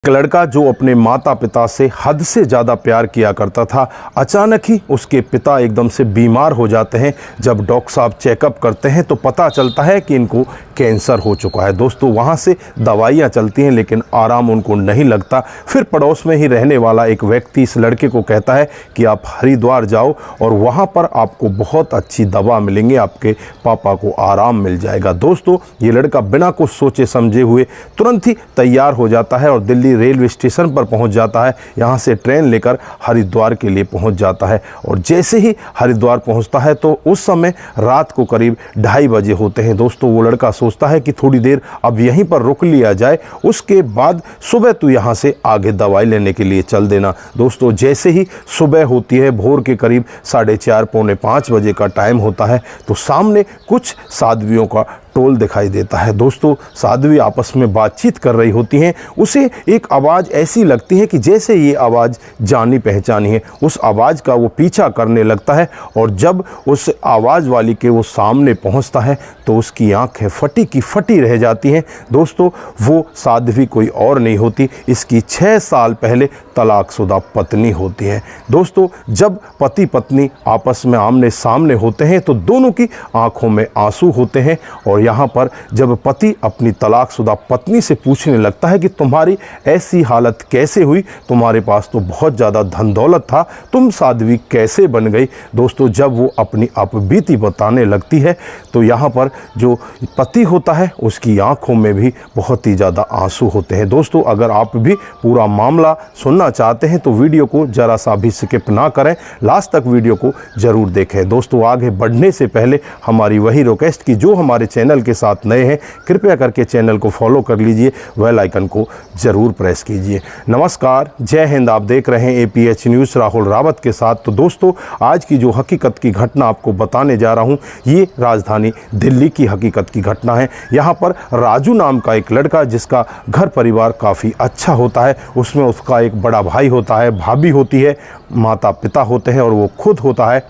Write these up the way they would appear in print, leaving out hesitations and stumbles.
एक लड़का जो अपने माता पिता से हद से ज़्यादा प्यार किया करता था, अचानक ही उसके पिता एकदम से बीमार हो जाते हैं। जब डॉक्टर साहब चेकअप करते हैं तो पता चलता है कि इनको कैंसर हो चुका है। दोस्तों, वहाँ से दवाइयाँ चलती हैं लेकिन आराम उनको नहीं लगता। फिर पड़ोस में ही रहने वाला एक व्यक्ति इस लड़के को कहता है कि आप हरिद्वार जाओ और वहाँ पर आपको बहुत अच्छी दवा मिलेंगे, आपके पापा को आराम मिल जाएगा। दोस्तों, ये लड़का बिना कुछ सोचे समझे हुए तुरंत ही तैयार हो जाता है और दिल्ली रेलवे स्टेशन पर पहुंच जाता है। यहां से ट्रेन लेकर हरिद्वार के लिए पहुंच जाता है और जैसे ही हरिद्वार पहुंचता है तो उस समय रात को करीब 2:30 बजे होते हैं। दोस्तों, वो लड़का सोचता है कि थोड़ी देर अब यहीं पर रुक लिया जाए, उसके बाद सुबह तू यहां से आगे दवाई लेने के लिए चल देना। दोस्तों, जैसे ही सुबह होती है, भोर के करीब 4:30 पौने 5 बजे का टाइम होता है, तो सामने कुछ साध्वियों का टोल दिखाई देता है। दोस्तों, साध्वी आपस में बातचीत कर रही होती हैं। उसे एक आवाज़ ऐसी लगती है कि जैसे ये आवाज़ जानी पहचानी है। उस आवाज़ का वो पीछा करने लगता है और जब उस आवाज़ वाली के वो सामने पहुंचता है तो उसकी आंखें फटी की फटी रह जाती हैं। दोस्तों, वो साध्वी कोई और नहीं होती, इसकी 6 साल पहले तलाकशुदा पत्नी होती है। दोस्तों, जब पति पत्नी आपस में आमने सामने होते हैं तो दोनों की आंखों में आंसू होते हैं और यहाँ पर जब पति अपनी तलाकशुदा पत्नी से पूछने लगता है कि तुम्हारी ऐसी हालत कैसे हुई, तुम्हारे पास तो बहुत ज़्यादा धन दौलत था, तुम साध्वी कैसे बन गई। दोस्तों, जब वो अपनी अपबीती बताने लगती है तो यहाँ पर जो पति होता है उसकी आंखों में भी बहुत ही ज़्यादा आंसू होते हैं। दोस्तों, अगर आप भी पूरा मामला सुनना चाहते हैं तो वीडियो को ज़रा सा भी स्किप ना करें, लास्ट तक वीडियो को ज़रूर देखें। दोस्तों, आगे बढ़ने से पहले हमारी वही रिक्वेस्ट कि जो हमारे चैनल के साथ नए हैं, कृपया करके चैनल को फॉलो कर लीजिए, बेल आइकन को जरूर प्रेस कीजिए। नमस्कार, जय हिंद। आप देख रहे हैं APH न्यूज़ राहुल रावत के साथ। तो दोस्तों, आज की जो हकीकत की घटना आपको बताने जा रहा हूं, ये राजधानी दिल्ली की हकीकत की घटना है। यहाँ पर राजू नाम का एक लड़का, जिसका घर परिवार काफ़ी अच्छा होता है, उसमें उसका एक बड़ा भाई होता है, भाभी होती है, माता पिता होते हैं और वो खुद होता है।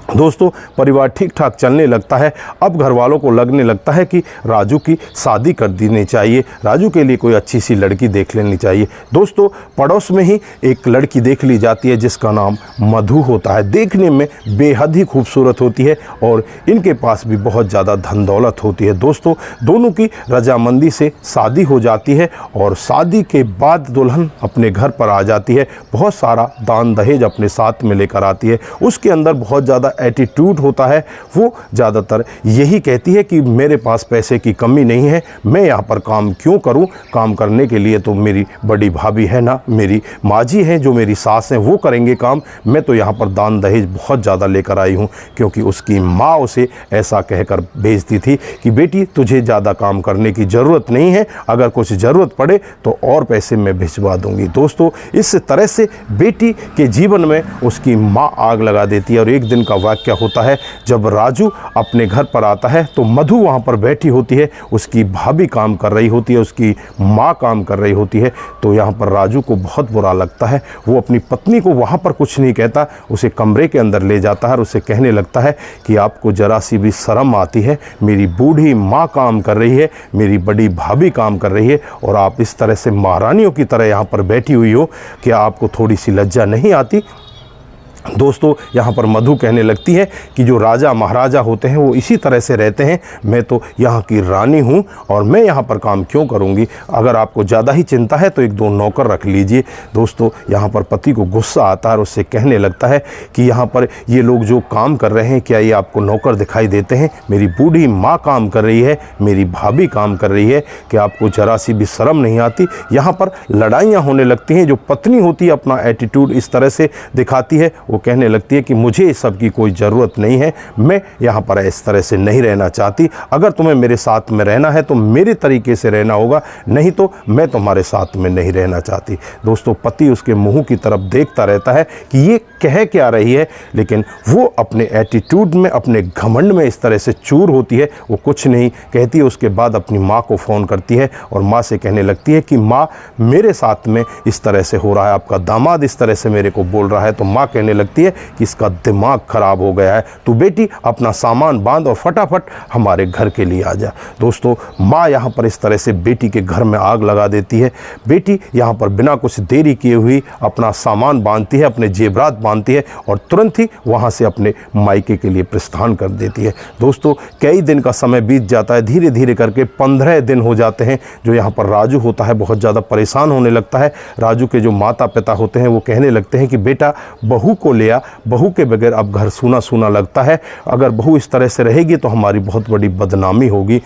दोस्तों, परिवार ठीक ठाक चलने लगता है। अब घर वालों को लगने लगता है कि राजू की शादी कर देनी चाहिए, राजू के लिए कोई अच्छी सी लड़की देख लेनी चाहिए। दोस्तों, पड़ोस में ही एक लड़की देख ली जाती है जिसका नाम मधु होता है। देखने में बेहद ही खूबसूरत होती है और इनके पास भी बहुत ज़्यादा धन दौलत होती है। दोस्तों, दोनों की रजामंदी से शादी हो जाती है और शादी के बाद दुल्हन अपने घर पर आ जाती है, बहुत सारा दान दहेज अपने साथ में लेकर आती है। उसके अंदर बहुत ज़्यादा एटीट्यूड होता है। वो ज़्यादातर यही कहती है कि मेरे पास पैसे की कमी नहीं है, मैं यहाँ पर काम क्यों करूँ, काम करने के लिए तो मेरी बड़ी भाभी है ना, मेरी माँ जी हैं जो मेरी सास हैं, वो करेंगे काम, मैं तो यहाँ पर दान दहेज बहुत ज़्यादा लेकर आई हूँ। क्योंकि उसकी माँ उसे ऐसा कहकर भेजती थी कि बेटी, तुझे ज़्यादा काम करने की ज़रूरत नहीं है, अगर कुछ ज़रूरत पड़े तो और पैसे मैं भिजवा दूँगी। दोस्तों, इस तरह से बेटी के जीवन में उसकी माँ आग लगा देती है और एक दिन का वाक्य होता है, जब राजू अपने घर पर आता है तो मधु वहाँ पर बैठी होती है, उसकी भाभी काम कर रही होती है, उसकी माँ काम कर रही होती है। तो यहाँ पर राजू को बहुत बुरा लगता है। वो अपनी पत्नी को वहाँ पर कुछ नहीं कहता, उसे कमरे के अंदर ले जाता है और उसे कहने लगता है कि आपको जरा सी भी शर्म आती है, मेरी बूढ़ी माँ काम कर रही है, मेरी बड़ी भाभी काम कर रही है और आप इस तरह से महारानियों की तरह यहाँ पर बैठी हुई हो, क्या आपको थोड़ी सी लज्जा नहीं आती। दोस्तों, यहाँ पर मधु कहने लगती है कि जो राजा महाराजा होते हैं वो इसी तरह से रहते हैं, मैं तो यहाँ की रानी हूँ और मैं यहाँ पर काम क्यों करूँगी, अगर आपको ज़्यादा ही चिंता है तो 1-2 नौकर रख लीजिए। दोस्तों, यहाँ पर पति को गुस्सा आता है और उससे कहने लगता है कि यहाँ पर ये लोग जो काम कर रहे हैं, क्या ये आपको नौकर दिखाई देते हैं, मेरी बूढ़ी माँ काम कर रही है, मेरी भाभी काम कर रही है, कि आपको जरा सी भी शर्म नहीं आती। यहाँ पर लड़ाइयाँ होने लगती हैं। जो पत्नी होती है अपना एटीट्यूड इस तरह से दिखाती है, वो कहने लगती है कि मुझे इस सब की कोई ज़रूरत नहीं है, मैं यहाँ पर इस तरह से नहीं रहना चाहती, अगर तुम्हें मेरे साथ में रहना है तो मेरे तरीके से रहना होगा, नहीं तो मैं तुम्हारे साथ में नहीं रहना चाहती। दोस्तों, पति उसके मुंह की तरफ देखता रहता है कि ये कह क्या रही है, लेकिन वो अपने एटीट्यूड में, अपने घमंड में इस तरह से चूर होती है, वो कुछ नहीं कहती है। उसके बाद अपनी माँ को फ़ोन करती है और माँ से कहने लगती है कि माँ, मेरे साथ में इस तरह से हो रहा है, आपका दामाद इस तरह से मेरे को बोल रहा है। तो माँ कहने लगती लगती है कि इसका दिमाग खराब हो गया है, तू बेटी अपना सामान बांध और फटाफट हमारे घर के लिए आ जा। दोस्तों, माँ यहाँ पर इस तरह से बेटी के घर में आग लगा देती है। बेटी यहाँ पर बिना कुछ देरी किए हुई अपना सामान बांधती है, अपने जेवरात बांधती है और तुरंत ही वहाँ से अपने मायके के लिए प्रस्थान कर देती है। दोस्तों, कई दिन का समय बीत जाता है, धीरे धीरे करके 15 दिन हो जाते हैं। जो यहाँ पर राजू होता है बहुत ज़्यादा परेशान होने लगता है। राजू के जो माता पिता होते हैं वो कहने लगते हैं कि बेटा बहू को ले आ, बहू के बगैर अब घर सूना सूना लगता है, अगर बहू इस तरह से रहेगी तो हमारी बहुत बड़ी बदनामी होगी।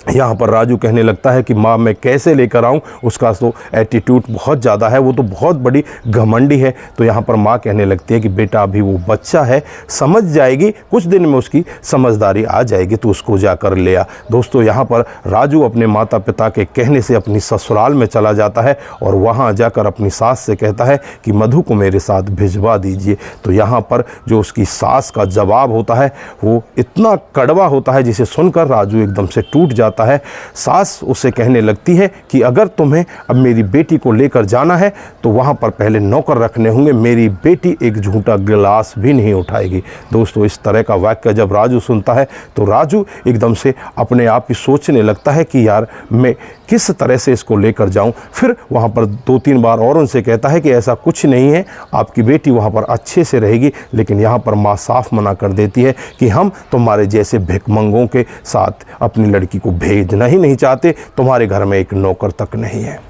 यहाँ पर राजू कहने लगता है कि माँ मैं कैसे लेकर आऊँ, उसका तो एटीट्यूड बहुत ज़्यादा है, वो तो बहुत बड़ी घमंडी है। तो यहाँ पर माँ कहने लगती है कि बेटा अभी वो बच्चा है, समझ जाएगी, कुछ दिन में उसकी समझदारी आ जाएगी, तो उसको जाकर ले आ। दोस्तों, यहाँ पर राजू अपने माता पिता के कहने से अपनी ससुराल में चला जाता है और वहाँ जाकर अपनी सास से कहता है कि मधु को मेरे साथ भिजवा दीजिए। तो यहाँ पर जो उसकी सास का जवाब होता है वो इतना कड़वा होता है जिसे सुनकर राजू एकदम से टूट जाता है। सास उसे कहने लगती है कि अगर तुम्हें अब मेरी बेटी को लेकर जाना है तो वहां पर पहले नौकर रखने होंगे, मेरी बेटी एक झूठा गिलास भी नहीं उठाएगी। दोस्तों, इस तरह का वाक्य जब राजू सुनता है तो राजू एकदम से अपने आप ही सोचने लगता है कि यार मैं किस तरह से इसको लेकर जाऊं। फिर वहां पर 2-3 बार और उनसे कहता है कि ऐसा कुछ नहीं है, आपकी बेटी वहां पर अच्छे से रहेगी। लेकिन यहां पर माँ साफ मना कर देती है कि हम तुम्हारे जैसे भिखमंगों के साथ अपनी लड़की को भेजना ही नहीं चाहते, तुम्हारे घर में एक नौकर तक नहीं है।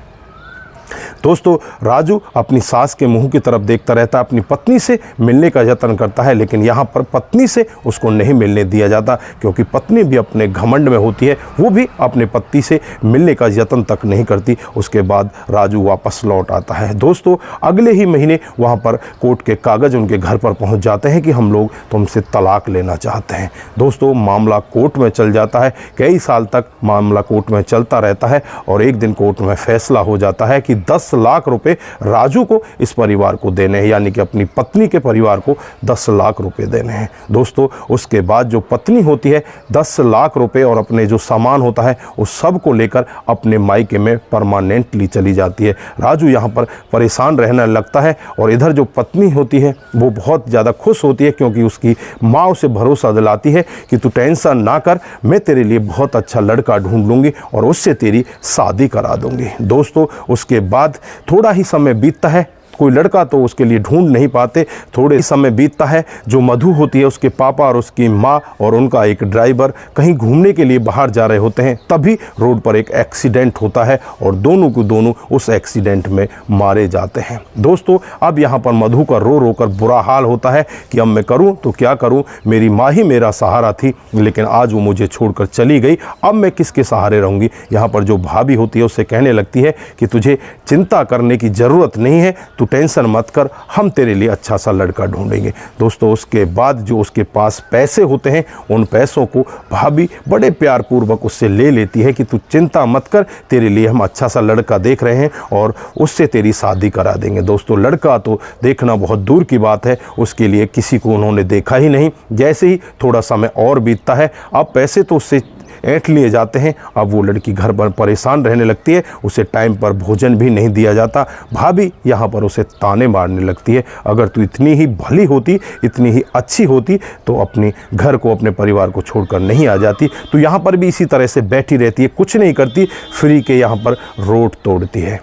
दोस्तों, राजू अपनी सास के मुंह की तरफ देखता रहता है, अपनी पत्नी से मिलने का यत्न करता है, लेकिन यहाँ पर पत्नी से उसको नहीं मिलने दिया जाता, क्योंकि पत्नी भी अपने घमंड में होती है, वो भी अपने पति से मिलने का यत्न तक नहीं करती। उसके बाद राजू वापस लौट आता है। दोस्तों, अगले ही महीने वहाँ पर कोर्ट के कागज़ उनके घर पर पहुँच जाते हैं कि हम लोग तुमसे तलाक लेना चाहते हैं। दोस्तों, मामला कोर्ट में चल जाता है, कई साल तक मामला कोर्ट में चलता रहता है और एक दिन कोर्ट में फैसला हो जाता है कि 10 लाख रुपए राजू को इस परिवार को देने हैं, यानी कि अपनी पत्नी के परिवार को 10 लाख रुपए देने हैं। दोस्तों, उसके बाद जो पत्नी होती है 10 लाख रुपए और अपने जो सामान होता है उस सब को लेकर अपने मायके में परमानेंटली चली जाती है। राजू यहाँ पर परेशान रहने लगता है और इधर जो पत्नी होती है वो बहुत ज़्यादा खुश होती है, क्योंकि उसकी माँ उसे भरोसा दिलाती है कि तू टेंशन ना कर, मैं तेरे लिए बहुत अच्छा लड़का ढूंढ लूँगी और उससे तेरी शादी करा दूँगी। दोस्तों, उसके बाद थोड़ा ही समय बीतता है, कोई लड़का तो उसके लिए ढूंढ नहीं पाते। थोड़े समय बीतता है, जो मधु होती है उसके पापा और उसकी माँ और उनका एक ड्राइवर कहीं घूमने के लिए बाहर जा रहे होते हैं, तभी रोड पर एक एक्सीडेंट होता है और दोनों को दोनों उस एक्सीडेंट में मारे जाते हैं। दोस्तों, अब यहाँ पर मधु का रो रो कर बुरा हाल होता है कि अब मैं करूँ तो क्या करूँ, मेरी माँ ही मेरा सहारा थी, लेकिन आज वो मुझे छोड़कर चली गई, अब मैं किसके सहारे रहूँगी। यहाँ पर जो भाभी होती है उससे कहने लगती है कि तुझे चिंता करने की ज़रूरत नहीं है, टेंशन मत कर, हम तेरे लिए अच्छा सा लड़का ढूंढेंगे। दोस्तों, उसके बाद जो उसके पास पैसे होते हैं उन पैसों को भाभी बड़े प्यार पूर्वक उससे ले लेती है कि तू चिंता मत कर, तेरे लिए हम अच्छा सा लड़का देख रहे हैं और उससे तेरी शादी करा देंगे। दोस्तों, लड़का तो देखना बहुत दूर की बात है, उसके लिए किसी को उन्होंने देखा ही नहीं। जैसे ही थोड़ा समय और बीतता है, अब पैसे तो उससे ऐंठ लिए जाते हैं। अब वो लड़की घर पर परेशान रहने लगती है, उसे टाइम पर भोजन भी नहीं दिया जाता। भाभी यहाँ पर उसे ताने मारने लगती है, अगर तू इतनी ही भली होती, इतनी ही अच्छी होती तो अपने घर को, अपने परिवार को छोड़कर नहीं आ जाती। तो यहाँ पर भी इसी तरह से बैठी रहती है, कुछ नहीं करती, फ्री के यहाँ पर रोड तोड़ती है।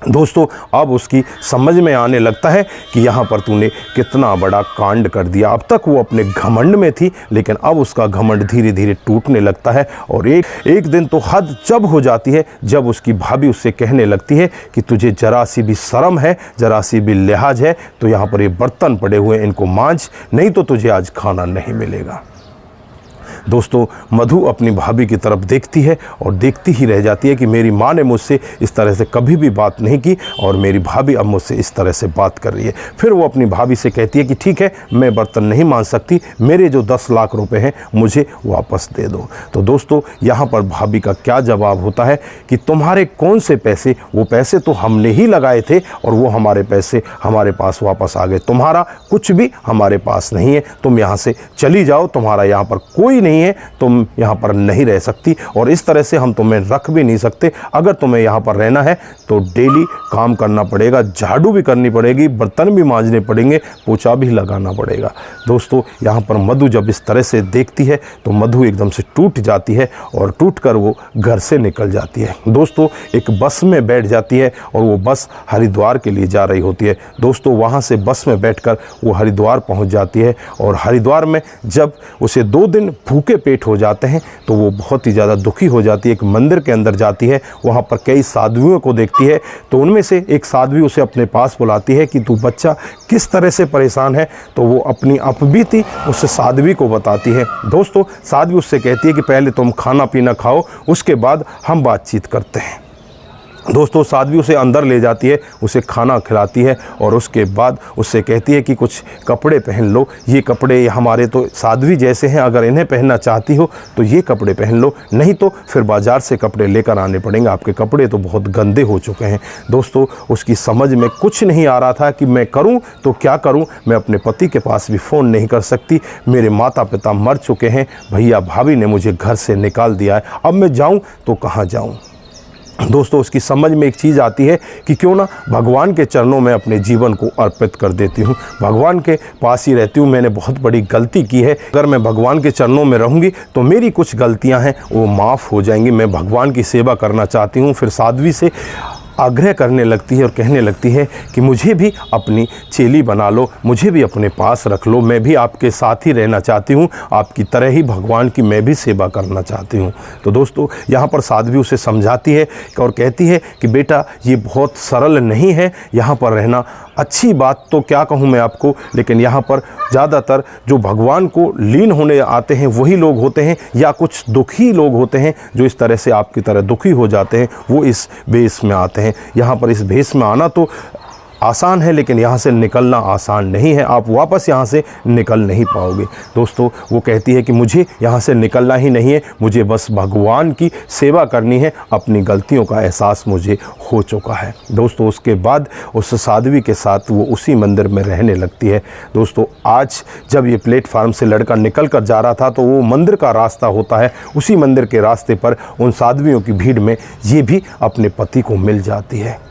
दोस्तों, अब उसकी समझ में आने लगता है कि यहाँ पर तूने कितना बड़ा कांड कर दिया। अब तक वो अपने घमंड में थी, लेकिन अब उसका घमंड धीरे धीरे टूटने लगता है और एक दिन तो हद जब हो जाती है जब उसकी भाभी उससे कहने लगती है कि तुझे जरा सी भी शर्म है, जरा सी भी लिहाज है तो यहाँ पर ये बर्तन पड़े हुए इनको मांज, नहीं तो तुझे आज खाना नहीं मिलेगा। दोस्तों, मधु अपनी भाभी की तरफ देखती है और देखती ही रह जाती है कि मेरी माँ ने मुझसे इस तरह से कभी भी बात नहीं की और मेरी भाभी अब मुझसे इस तरह से बात कर रही है। फिर वो अपनी भाभी से कहती है कि ठीक है, मैं बर्तन नहीं मान सकती, मेरे जो 10 लाख रुपए हैं मुझे वापस दे दो। तो दोस्तों, यहाँ पर भाभी का क्या जवाब होता है कि तुम्हारे कौन से पैसे, वो पैसे तो हमने ही लगाए थे और वो हमारे पैसे हमारे पास वापस आ गए, तुम्हारा कुछ भी हमारे पास नहीं है, तुम यहाँ से चली जाओ, तुम्हारा यहाँ पर कोई नहीं नहीं है तुम यहाँ पर नहीं रह सकती और इस तरह से हम तुम्हें रख भी नहीं सकते। अगर तुम्हें यहाँ पर रहना है तो डेली काम करना पड़ेगा, झाड़ू भी करनी पड़ेगी, बर्तन भी मांजने पड़ेंगे, पोछा भी लगाना पड़ेगा। दोस्तों यहाँ पर मधु जब इस तरह से देखती है तो मधु एकदम से टूट जाती है और टूटकर वो घर से निकल जाती है। दोस्तों एक बस में बैठ जाती है और वो बस हरिद्वार के लिए जा रही होती है। दोस्तों वहाँ से बस में बैठकर वो हरिद्वार पहुँच जाती है और हरिद्वार में जब उसे 2 दिन भूखे पेट हो जाते हैं तो वो बहुत ही ज़्यादा दुखी हो जाती है। एक मंदिर के अंदर जाती है, वहाँ पर कई साधुओं को देखती है तो उनमें से एक साध्वी उसे अपने पास बुलाती है कि तू बच्चा किस तरह से परेशान है, तो वो अपनी अपबीती उस साध्वी को बताती है। दोस्तों साध्वी उससे कहती है कि पहले तुम खाना पीना खाओ, उसके बाद हम बातचीत करते हैं। दोस्तों साध्वी उसे अंदर ले जाती है, उसे खाना खिलाती है और उसके बाद उससे कहती है कि कुछ कपड़े पहन लो, ये कपड़े हमारे तो साध्वी जैसे हैं, अगर इन्हें पहनना चाहती हो तो ये कपड़े पहन लो, नहीं तो फिर बाज़ार से कपड़े लेकर आने पड़ेंगे, आपके कपड़े तो बहुत गंदे हो चुके हैं। दोस्तों उसकी समझ में कुछ नहीं आ रहा था कि मैं करूं तो क्या करूं, मैं अपने पति के पास भी फ़ोन नहीं कर सकती, मेरे माता पिता मर चुके हैं, भैया भाभी ने मुझे घर से निकाल दिया है, अब मैं जाऊँ तो कहाँ जाऊँ। दोस्तों उसकी समझ में एक चीज़ आती है कि क्यों ना भगवान के चरणों में अपने जीवन को अर्पित कर देती हूँ, भगवान के पास ही रहती हूँ। मैंने बहुत बड़ी गलती की है, अगर मैं भगवान के चरणों में रहूँगी तो मेरी कुछ गलतियाँ हैं वो माफ़ हो जाएंगी, मैं भगवान की सेवा करना चाहती हूँ। फिर साध्वी से आग्रह करने लगती है और कहने लगती है कि मुझे भी अपनी चेली बना लो, मुझे भी अपने पास रख लो, मैं भी आपके साथ ही रहना चाहती हूँ, आपकी तरह ही भगवान की मैं भी सेवा करना चाहती हूँ। तो दोस्तों यहाँ पर साध्वी उसे समझाती है और कहती है कि बेटा ये बहुत सरल नहीं है यहाँ पर रहना, अच्छी बात तो क्या कहूँ मैं आपको, लेकिन यहाँ पर ज़्यादातर जो भगवान को लीन होने आते हैं वही लोग होते हैं या कुछ दुखी लोग होते हैं जो इस तरह से आपकी तरह दुखी हो जाते हैं, वो इस भेष में आते हैं। यहाँ पर इस भेष में आना तो आसान है लेकिन यहाँ से निकलना आसान नहीं है, आप वापस यहाँ से निकल नहीं पाओगे। दोस्तों वो कहती है कि मुझे यहाँ से निकलना ही नहीं है, मुझे बस भगवान की सेवा करनी है, अपनी गलतियों का एहसास मुझे हो चुका है। दोस्तों उसके बाद उस साध्वी के साथ वो उसी मंदिर में रहने लगती है। दोस्तों आज जब ये प्लेटफार्म से लड़का निकल कर जा रहा था तो वो मंदिर का रास्ता होता है, उसी मंदिर के रास्ते पर उन साध्वियों की भीड़ में ये भी अपने पति को मिल जाती है।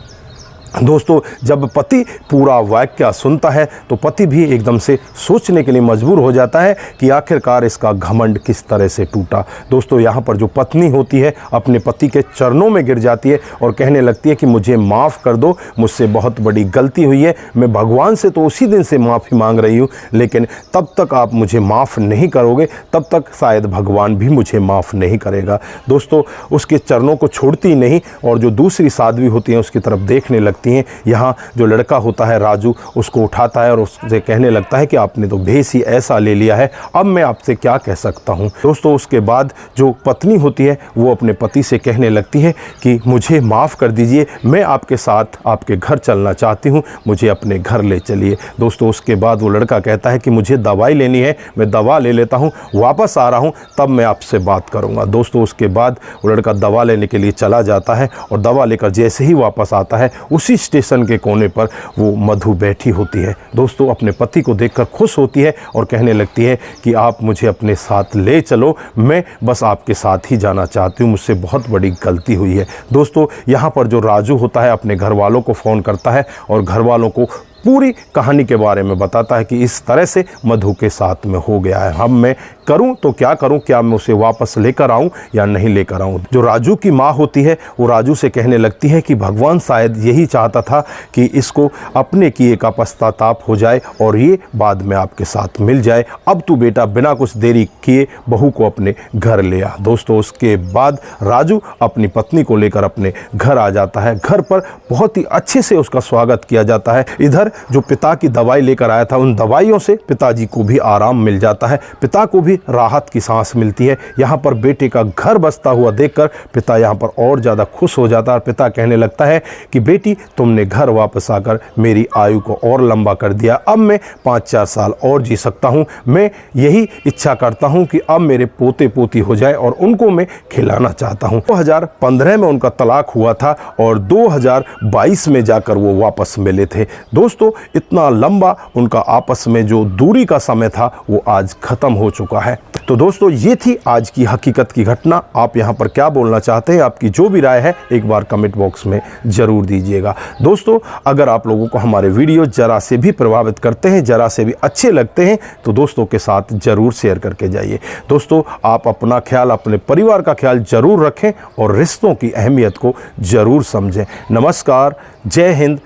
दोस्तों जब पति पूरा वाक्य सुनता है तो पति भी एकदम से सोचने के लिए मजबूर हो जाता है कि आखिरकार इसका घमंड किस तरह से टूटा। दोस्तों यहाँ पर जो पत्नी होती है अपने पति के चरणों में गिर जाती है और कहने लगती है कि मुझे माफ़ कर दो, मुझसे बहुत बड़ी गलती हुई है, मैं भगवान से तो उसी दिन से माफ़ी मांग रही हूँ, लेकिन तब तक आप मुझे माफ़ नहीं करोगे तब तक शायद भगवान भी मुझे माफ़ नहीं करेगा। दोस्तों उसके चरणों को छोड़ती नहीं और जो दूसरी साध्वी होती हैं उसकी तरफ देखने लगती हैं। यहाँ जो लड़का होता है राजू उसको उठाता है और उससे कहने लगता है कि आपने तो भेष ही ऐसा ले लिया है, अब मैं आपसे क्या कह सकता हूँ। दोस्तों उसके बाद जो पत्नी होती है वो अपने पति से कहने लगती है कि मुझे माफ़ कर दीजिए, मैं आपके साथ आपके घर चलना चाहती हूँ, मुझे अपने घर ले चलिए। दोस्तों उसके बाद वो लड़का कहता है कि मुझे दवाई लेनी है, मैं दवा ले लेता हूँ, वापस आ रहा हूँ तब मैं आपसे बात करूँगा। दोस्तों उसके बाद वो लड़का दवा लेने के लिए चला जाता है और दवा लेकर जैसे ही वापस आता है उसी स्टेशन के कोने पर वो मधु बैठी होती है। दोस्तों अपने पति को देखकर खुश होती है और कहने लगती है कि आप मुझे अपने साथ ले चलो, मैं बस आपके साथ ही जाना चाहती हूँ, मुझसे बहुत बड़ी गलती हुई है। दोस्तों यहाँ पर जो राजू होता है अपने घर वालों को फ़ोन करता है और घर वालों को पूरी कहानी के बारे में बताता है कि इस तरह से मधु के साथ में हो गया है, अब मैं करूं तो क्या करूं, क्या मैं उसे वापस लेकर आऊं या नहीं लेकर आऊं। जो राजू की माँ होती है वो राजू से कहने लगती है कि भगवान शायद यही चाहता था कि इसको अपने किए का पश्चाताप हो जाए और ये बाद में आपके साथ मिल जाए, अब तू बेटा बिना कुछ देरी किए बहू को अपने घर ले आ। दोस्तों उसके बाद राजू अपनी पत्नी को लेकर अपने घर आ जाता है। घर पर बहुत ही अच्छे से उसका स्वागत किया जाता है। इधर जो पिता की दवाई लेकर आया था उन दवाइयों से पिताजी को भी आराम मिल जाता है, पिता को भी राहत की सांस मिलती है। यहाँ पर बेटे का घर बसता हुआ देखकर पिता यहाँ पर और ज़्यादा खुश हो जाता है। पिता कहने लगता है कि बेटी तुमने घर वापस आकर मेरी आयु को और लंबा कर दिया, अब मैं 5-4 साल और जी सकता हूँ। मैं यही इच्छा करता हूँ कि अब मेरे पोते पोती हो जाए और उनको मैं खिलाना चाहता हूँ। 2015 में उनका तलाक हुआ था और 2022 में जाकर वो वापस मिले थे। दोस्तों दोस्तों इतना लंबा उनका आपस में जो दूरी का समय था वो आज ख़त्म हो चुका है। तो दोस्तों ये थी आज की हकीकत की घटना। आप यहाँ पर क्या बोलना चाहते हैं, आपकी जो भी राय है एक बार कमेंट बॉक्स में ज़रूर दीजिएगा। दोस्तों अगर आप लोगों को हमारे वीडियो ज़रा से भी प्रभावित करते हैं, ज़रा से भी अच्छे लगते हैं तो दोस्तों के साथ ज़रूर शेयर करके जाइए। दोस्तों आप अपना ख्याल, अपने परिवार का ख्याल ज़रूर रखें और रिश्तों की अहमियत को ज़रूर समझें। नमस्कार, जय हिंद,